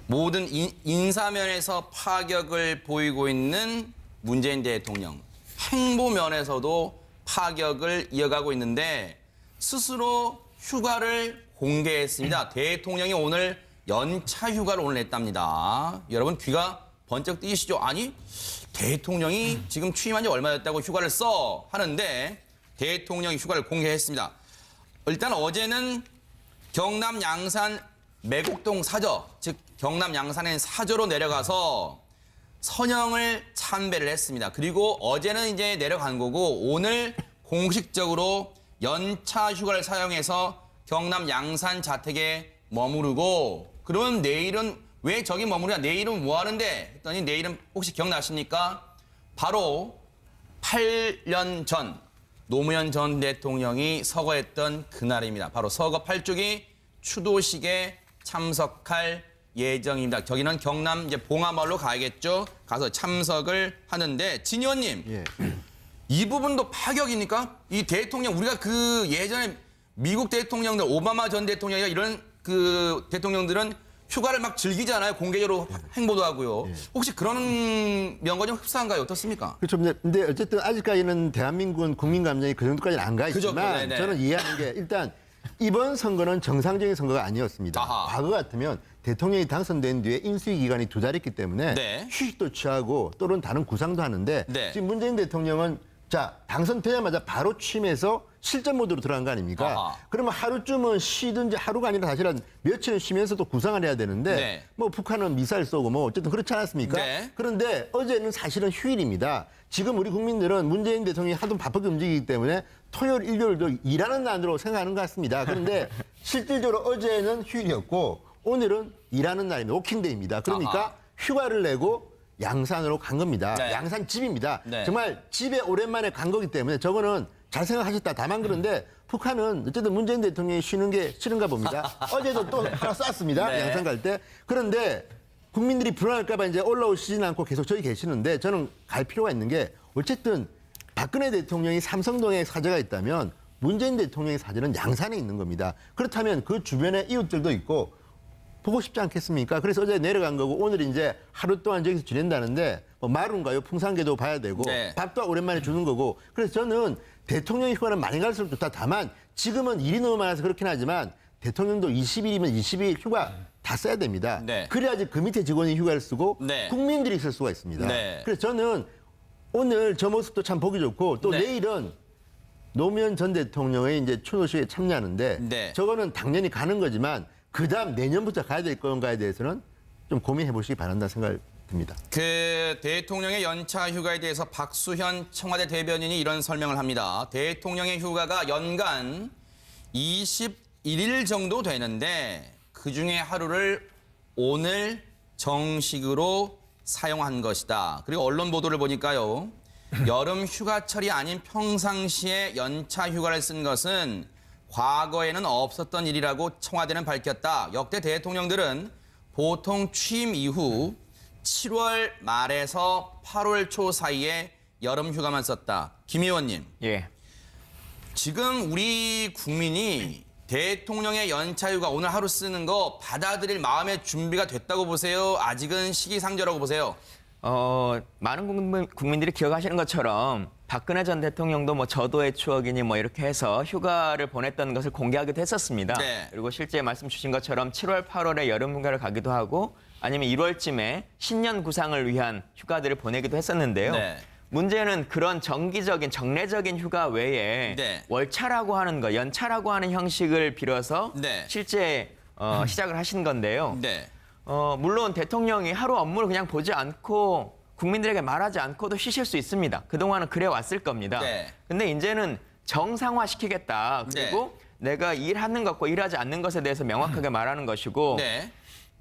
모든 인사면에서 파격을 보이고 있는 문재인 대통령. 행보 면에서도 파격을 이어가고 있는데 스스로 휴가를 공개했습니다. 대통령이 오늘 연차 휴가를 오늘 냈답니다. 여러분 귀가 번쩍 뜨이시죠? 아니 대통령이 지금 취임한 지 얼마 됐다고 휴가를 써 하는데 대통령이 휴가를 공개했습니다. 일단 어제는 경남 양산 매곡동 사저, 즉 경남 양산의 사저로 내려가서 선영을 참배를 했습니다. 그리고 어제는 이제 내려간 거고 오늘 공식적으로 연차 휴가를 사용해서 경남 양산 자택에 머무르고 그러면 내일은 왜 저기 머무르냐? 내일은 뭐 하는데? 했더니 내일은 혹시 기억나십니까? 바로 8년 전 노무현 전 대통령이 서거했던 그날입니다. 바로 서거 8주기 추도식에 참석할 예정입니다. 저기는 경남 이제 봉화마을로 가야겠죠. 가서 참석을 하는데 진 의원님, 예. 이 부분도 파격입니까? 이 대통령 우리가 그 예전에 미국 대통령들 오바마 전 대통령이나 이런 그 대통령들은 휴가를 막 즐기잖아요. 공개적으로 행보도 하고요. 혹시 그런 면과 좀 흡사한가요? 어떻습니까? 그렇죠. 근데 어쨌든 아직까지는 대한민국은 국민 감정이 그 정도까지는 안 가 있지만 저는 이해하는 게 일단 이번 선거는 정상적인 선거가 아니었습니다. 아하. 과거 같으면 대통령이 당선된 뒤에 인수위 기간이 두 달 있기 때문에 네. 휴식도 취하고 또는 다른 구상도 하는데 네. 지금 문재인 대통령은 자 당선되자마자 바로 취임해서 실전 모드로 들어간 거 아닙니까? 아하. 그러면 하루쯤은 쉬든지 하루가 아니라 사실은 며칠은 쉬면서도 구상을 해야 되는데 네. 뭐 북한은 미사일 쏘고 뭐 어쨌든 그렇지 않았습니까? 네. 그런데 어제는 사실은 휴일입니다. 지금 우리 국민들은 문재인 대통령이 하도 바쁘게 움직이기 때문에 토요일, 일요일도 일하는 날으로 생각하는 것 같습니다. 그런데 실질적으로 어제는 휴일이었고 오늘은 일하는 날입니다. 워킹데이입니다. 그러니까 아하. 휴가를 내고 양산으로 간 겁니다. 네. 양산 집입니다. 네. 정말 집에 오랜만에 간 거기 때문에 저거는 잘 생각하셨다. 다만 그런데 북한은 어쨌든 문재인 대통령이 쉬는 게 싫은가 봅니다. 어제도 또 하나 쐈습니다. 네. 양산 갈 때. 그런데 국민들이 불안할까 봐 이제 올라오시지는 않고 계속 저기 계시는데 저는 갈 필요가 있는 게 어쨌든 박근혜 대통령이 삼성동에 사저가 있다면 문재인 대통령의 사저는 양산에 있는 겁니다. 그렇다면 그 주변에 이웃들도 있고 보고 싶지 않겠습니까? 그래서 어제 내려간 거고 오늘 이제 하루 동안 저기서 지낸다는데 뭐 마룬가요? 풍산개도 봐야 되고 네. 밥도 오랜만에 주는 거고 그래서 저는 대통령 휴가는 많이 갈수록 좋다. 다만 지금은 일이 너무 많아서 그렇긴 하지만 대통령도 20일이면 20일 휴가 다 써야 됩니다. 네. 그래야지 그 밑에 직원이 휴가를 쓰고 네. 국민들이 쓸 수가 있습니다. 네. 그래서 저는 오늘 저 모습도 참 보기 좋고 또 네. 내일은 노무현 전 대통령의 이제 추도식에 참여하는데 네. 저거는 당연히 가는 거지만 그다음 내년부터 가야 될 건가에 대해서는 좀 고민해 보시기 바란다 생각이 듭니다. 그 대통령의 연차 휴가에 대해서 박수현 청와대 대변인이 이런 설명을 합니다. 대통령의 휴가가 연간 21일 정도 되는데 그중에 하루를 오늘 정식으로 사용한 것이다. 그리고 언론 보도를 보니까요. 여름 휴가철이 아닌 평상시에 연차 휴가를 쓴 것은 과거에는 없었던 일이라고 청와대는 밝혔다. 역대 대통령들은 보통 취임 이후 7월 말에서 8월 초 사이에 여름 휴가만 썼다. 김 의원님. 예. 지금 우리 국민이 대통령의 연차 휴가 오늘 하루 쓰는 거 받아들일 마음의 준비가 됐다고 보세요? 아직은 시기상조라고 보세요? 많은 국민들이 기억하시는 것처럼 박근혜 전 대통령도 뭐 저도의 추억이니 뭐 이렇게 해서 휴가를 보냈던 것을 공개하기도 했었습니다. 네. 그리고 실제 말씀 주신 것처럼 7월, 8월에 여름 휴가를 가기도 하고 아니면 1월쯤에 신년 구상을 위한 휴가들을 보내기도 했었는데요. 네. 문제는 그런 정기적인 정례적인 휴가 외에 네. 월차라고 하는 거, 연차라고 하는 형식을 빌어서 네. 실제 시작을 하신 건데요. 네. 물론 대통령이 하루 업무를 그냥 보지 않고 국민들에게 말하지 않고도 쉬실 수 있습니다. 그동안은 그래 왔을 겁니다. 네. 근데 이제는 정상화시키겠다. 그리고 내가 일하는 것과 일하지 않는 것에 대해서 명확하게 말하는 것이고 네.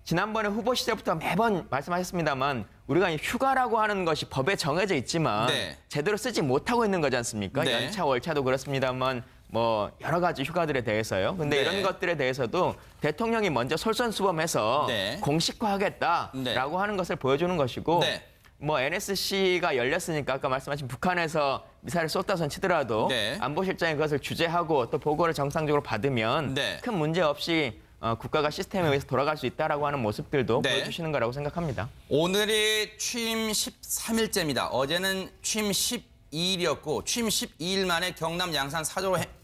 지난번에 후보 시절부터 매번 말씀하셨습니다만 우리가 휴가라고 하는 것이 법에 정해져 있지만 네. 제대로 쓰지 못하고 있는 거지 않습니까? 네. 연차, 월차도 그렇습니다만 뭐 여러 가지 휴가들에 대해서요. 근데 네. 이런 것들에 대해서도 대통령이 먼저 솔선수범해서 네. 공식화하겠다라고 네. 하는 것을 보여주는 것이고 네. 뭐 NSC가 열렸으니까 아까 말씀하신 북한에서 미사일을 쏟다 손 치더라도 네. 안보실장이 그것을 규제하고 또 보고를 정상적으로 받으면 네. 큰 문제 없이 국가가 시스템에 의해서 돌아갈 수 있다라고 하는 모습들도 네. 보여주시는 거라고 생각합니다. 오늘이 취임 13일째입니다. 어제는 취임 12일이었고 취임 12일 만에 경남 양산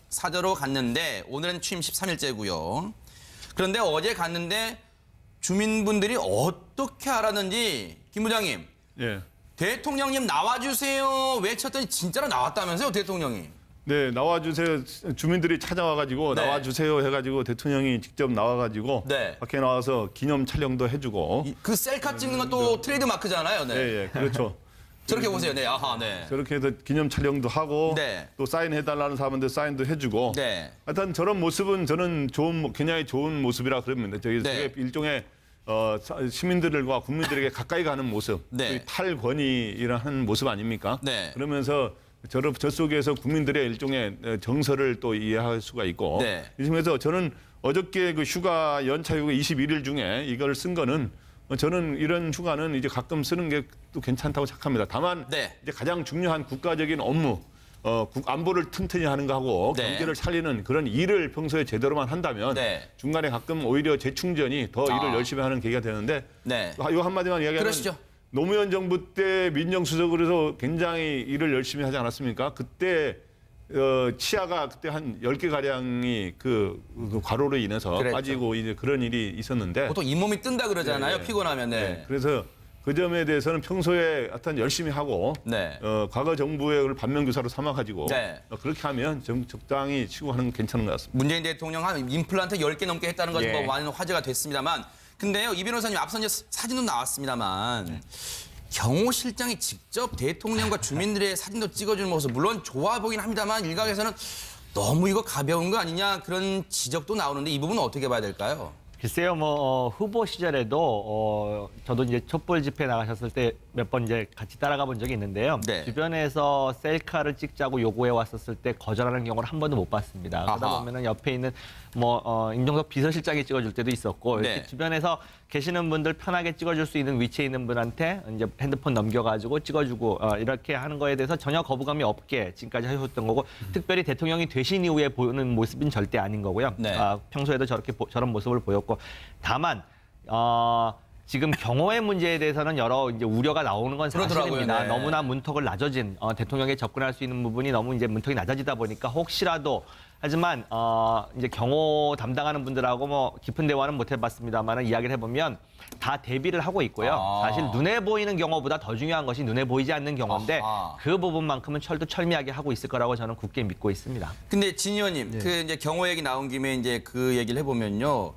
사저로 갔는데 오늘은 취임 13일째고요. 그런데 어제 갔는데 주민분들이 어떻게 알았는지 김 부장님 예. 대통령님 나와주세요 외쳤더니 진짜로 나왔다면서요 대통령이. 네, 나와주세요. 주민들이 찾아와가지고 네. 나와주세요 해가지고 대통령이 직접 나와가지고 네. 밖에 나와서 기념 촬영도 해주고. 그 셀카 찍는 건 또 트레이드 마크잖아요. 네. 예, 예, 그렇죠. 저렇게 보세요. 네, 아하, 네. 저렇게 해서 기념 촬영도 하고 네. 또 사인해달라는 사람들 사인도 해주고. 네. 하여튼 저런 모습은 저는 굉장히 좋은 모습이라 그럽니다. 저게 네. 일종의 시민들과 국민들에게 가까이 가는 모습, 네. 탈권위라는 모습 아닙니까? 네. 그러면서 저 속에서 국민들의 일종의 정서를 또 이해할 수가 있고. 네. 이 중에서 저는 어저께 그 휴가 연차 휴가 21일 중에 이걸 쓴 거는 저는 이런 휴가는 이제 가끔 쓰는 게 또 괜찮다고 생각합니다. 다만 네. 이제 가장 중요한 국가적인 업무, 안보를 튼튼히 하는 거하고 네. 경제를 살리는 그런 일을 평소에 제대로만 한다면 네. 중간에 가끔 오히려 재충전이 더 일을 열심히 하는 계기가 되는데 네. 이 한마디만 이야기하면 그러시죠. 노무현 정부 때 민정수석으로 해서 굉장히 일을 열심히 하지 않았습니까? 그때 치아가 그때 한 10개 가량이 그 과로로 인해서 그랬죠. 빠지고 이제 그런 일이 있었는데 보통 잇몸이 뜬다 그러잖아요. 네. 피곤하면. 네. 네, 그래서 그 점에 대해서는 평소에 하여튼 열심히 하고 네. 과거 정부의 반면교사로 삼아가지고 네. 그렇게 하면 적당히 치고 하는 건 괜찮은 것 같습니다. 문재인 대통령 한 임플란트 10개 넘게 했다는 것이 예. 뭐 많은 화제가 됐습니다만 근데요. 이 변호사님 앞서 이제 사진도 나왔습니다만 경호 실장이 직접 대통령과 주민들의 사진도 찍어주는 모습 물론 좋아 보긴 합니다만 일각에서는 너무 이거 가벼운 거 아니냐 그런 지적도 나오는데 이 부분은 어떻게 봐야 될까요? 글쎄요, 후보 시절에도 저도 이제 촛불 집회 나가셨을 때 몇 번 이제 같이 따라가 본 적이 있는데요. 네. 주변에서 셀카를 찍자고 요구해 왔었을 때 거절하는 경우를 한 번도 못 봤습니다. 그러다 아하. 보면은 옆에 있는 임종석 비서실장이 찍어줄 때도 있었고 네. 이렇게 주변에서 계시는 분들 편하게 찍어줄 수 있는 위치에 있는 분한테 이제 핸드폰 넘겨가지고 찍어주고 이렇게 하는 거에 대해서 전혀 거부감이 없게 지금까지 하셨던 거고 특별히 대통령이 되신 이후에 보는 모습은 절대 아닌 거고요. 네. 평소에도 저런 모습을 보였고 다만 지금 경호의 문제에 대해서는 여러 이제 우려가 나오는 건 그러더라고요, 사실입니다. 네. 너무나 문턱을 낮아진 대통령에 접근할 수 있는 부분이 너무 이제 문턱이 낮아지다 보니까 혹시라도 하지만 이제 경호 담당하는 분들하고 뭐 깊은 대화는 못 해봤습니다만 이야기를 해보면 다 대비를 하고 있고요. 아. 사실 눈에 보이는 경호보다 더 중요한 것이 눈에 보이지 않는 경호인데 아하. 그 부분만큼은 철두철미하게 하고 있을 거라고 저는 굳게 믿고 있습니다. 근데 진 의원님, 그 이제 경호 얘기 나온 김에 이제 그 얘기를 해보면요.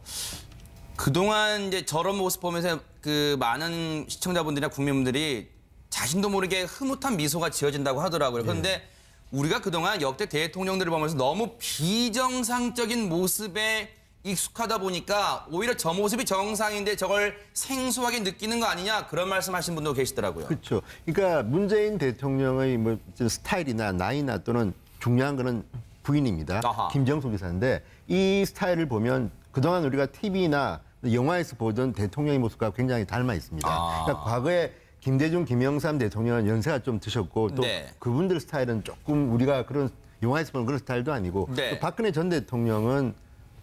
그동안 이제 저런 모습 보면서 그 많은 시청자분들이나 국민분들이 자신도 모르게 흐뭇한 미소가 지어진다고 하더라고요. 그런데 우리가 그동안 역대 대통령들을 보면서 너무 비정상적인 모습에 익숙하다 보니까 오히려 저 모습이 정상인데 저걸 생소하게 느끼는 거 아니냐 그런 말씀하신 분도 계시더라고요. 그렇죠. 그러니까 문재인 대통령의 뭐 스타일이나 나이나 또는 중요한 거는 부인입니다. 아하. 김정숙 여사인데 이 스타일을 보면 그동안 우리가 TV나 영화에서 보던 대통령의 모습과 굉장히 닮아 있습니다. 아. 그러니까 과거에 김대중, 김영삼 대통령은 연세가 좀 드셨고 또 네. 그분들 스타일은 조금 우리가 그런 영화에서 보는 그런 스타일도 아니고 네. 또 박근혜 전 대통령은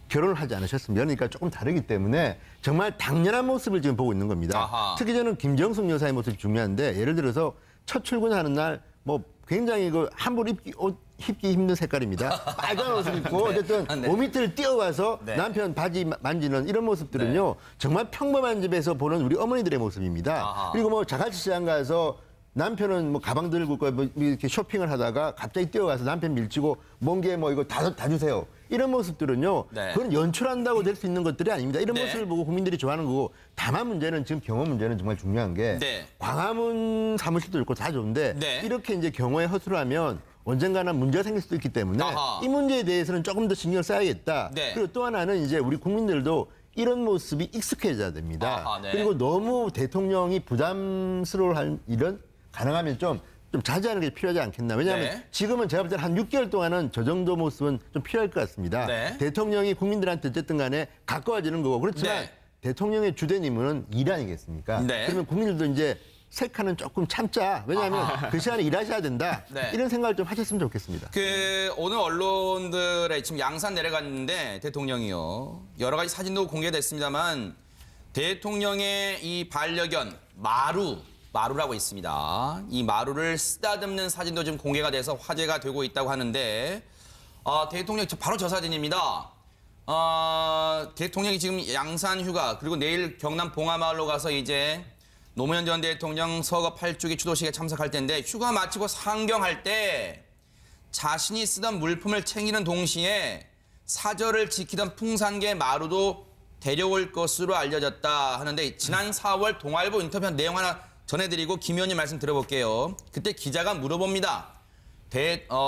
결혼을 하지 않으셨습니다. 그러니까 조금 다르기 때문에 정말 당연한 모습을 지금 보고 있는 겁니다. 아하. 특히 저는 김정숙 여사의 모습이 중요한데 예를 들어서 첫 출근하는 날 뭐 굉장히 그 함부로 입기 힘든 색깔입니다. 빨간 옷을 입고 어쨌든 아, 네. 5m를 뛰어가서 네. 남편 바지 만지는 이런 모습들은요. 정말 평범한 집에서 보는 우리 어머니들의 모습입니다. 아하. 그리고 뭐 자갈치 시장 가서 남편은 뭐 가방 들고 있고 뭐 이렇게 쇼핑을 하다가 갑자기 뛰어가서 남편 밀치고 멍게 뭐 이거 다 주세요. 이런 모습들은요. 네. 그건 연출한다고 될 수 있는 것들이 아닙니다. 이런 네. 모습을 보고 국민들이 좋아하는 거고 다만 문제는 지금 경호 문제는 정말 중요한 게 네. 광화문 사무실도 있고 다 좋은데 네. 이렇게 이제 경호에 허술을 하면 언젠가는 문제가 생길 수도 있기 때문에 아하. 이 문제에 대해서는 조금 더 신경을 써야겠다. 네. 그리고 또 하나는 이제 우리 국민들도 이런 모습이 익숙해져야 됩니다. 아하, 네. 그리고 너무 대통령이 부담스러워할 일은 가능하면 좀 자제하는 게 필요하지 않겠나. 왜냐하면 네. 지금은 제가 볼 때는 한 6개월 동안은 저 정도 모습은 좀 필요할 것 같습니다. 네. 대통령이 국민들한테 어쨌든 간에 가까워지는 거고 그렇지만 네. 대통령의 주된 임무는 일 아니겠습니까? 네. 그러면 국민들도 이제 세 칸은 조금 참자. 왜냐하면 그 시간에 일하셔야 된다. 네. 이런 생각을 좀 하셨으면 좋겠습니다. 오늘 언론들에 지금 양산 내려갔는데 대통령이요. 여러 가지 사진도 공개됐습니다만 대통령의 이 반려견 마루라고 있습니다. 이 마루를 쓰다듬는 사진도 지금 공개가 돼서 화제가 되고 있다고 하는데 대통령 바로 저 사진입니다. 대통령이 지금 양산 휴가 그리고 내일 경남 봉하마을로 가서 이제 노무현 전 대통령 서거 8주기 추도식에 참석할 텐데 휴가 마치고 상경할 때 자신이 쓰던 물품을 챙기는 동시에 사절을 지키던 풍산개 마루도 데려올 것으로 알려졌다 하는데 지난 4월 동아일보 인터뷰 내용 하나 전해드리고 김 의원님 말씀 들어볼게요. 그때 기자가 물어봅니다.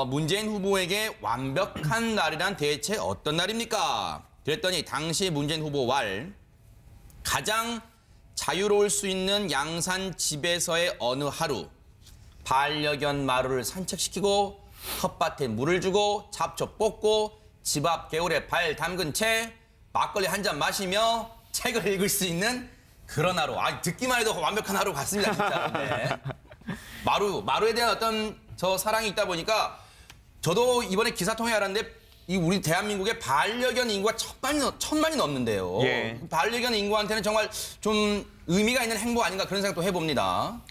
문재인 후보에게 완벽한 날이란 대체 어떤 날입니까? 그랬더니 당시 문재인 후보 가장 자유로울 수 있는 양산 집에서의 어느 하루 반려견 마루를 산책시키고 텃밭에 물을 주고 잡초 뽑고 집 앞 개울에 발 담근 채 막걸리 한 잔 마시며 책을 읽을 수 있는 그런 하루. 듣기만 해도 완벽한 하루 같습니다, 진짜. 네. 마루에 대한 어떤 사랑이 있다 보니까 저도 이번에 기사 통해 알았는데 이 우리 대한민국의 반려견 인구가 천만이 넘는데요. 예. 반려견 인구한테는 정말 좀 의미가 있는 행보 아닌가 그런 생각도 해봅니다.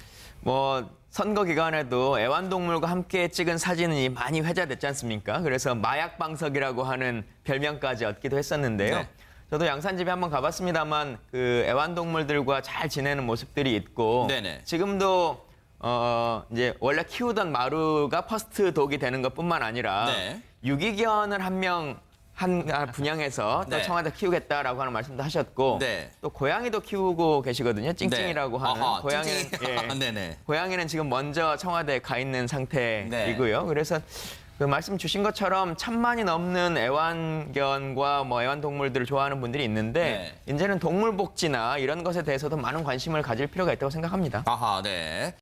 뭐 선거 기간에도 애완동물과 함께 찍은 사진이 많이 회자됐지 않습니까? 그래서 마약방석이라고 하는 별명까지 얻기도 했었는데요. 네. 저도 양산집에 한번 가봤습니다만 그 애완동물들과 잘 지내는 모습들이 있고 네네. 지금도 이제 원래 키우던 마루가 퍼스트 독이 되는 것뿐만 아니라 네. 유기견을 한 명 분양해서 또 네. 청와대 키우겠다라고 하는 말씀도 하셨고 네. 또 고양이도 키우고 계시거든요. 찡찡이라고 네. 하는 아하, 고양이는 찡찡이. 네네. 고양이는 지금 먼저 청와대에 가 있는 상태이고요. 네. 그래서 그 말씀 주신 것처럼 1000만이 넘는 애완견과 뭐 애완동물들을 좋아하는 분들이 있는데 이제는 동물복지나 이런 것에 대해서도 많은 관심을 가질 필요가 있다고 생각합니다. 네.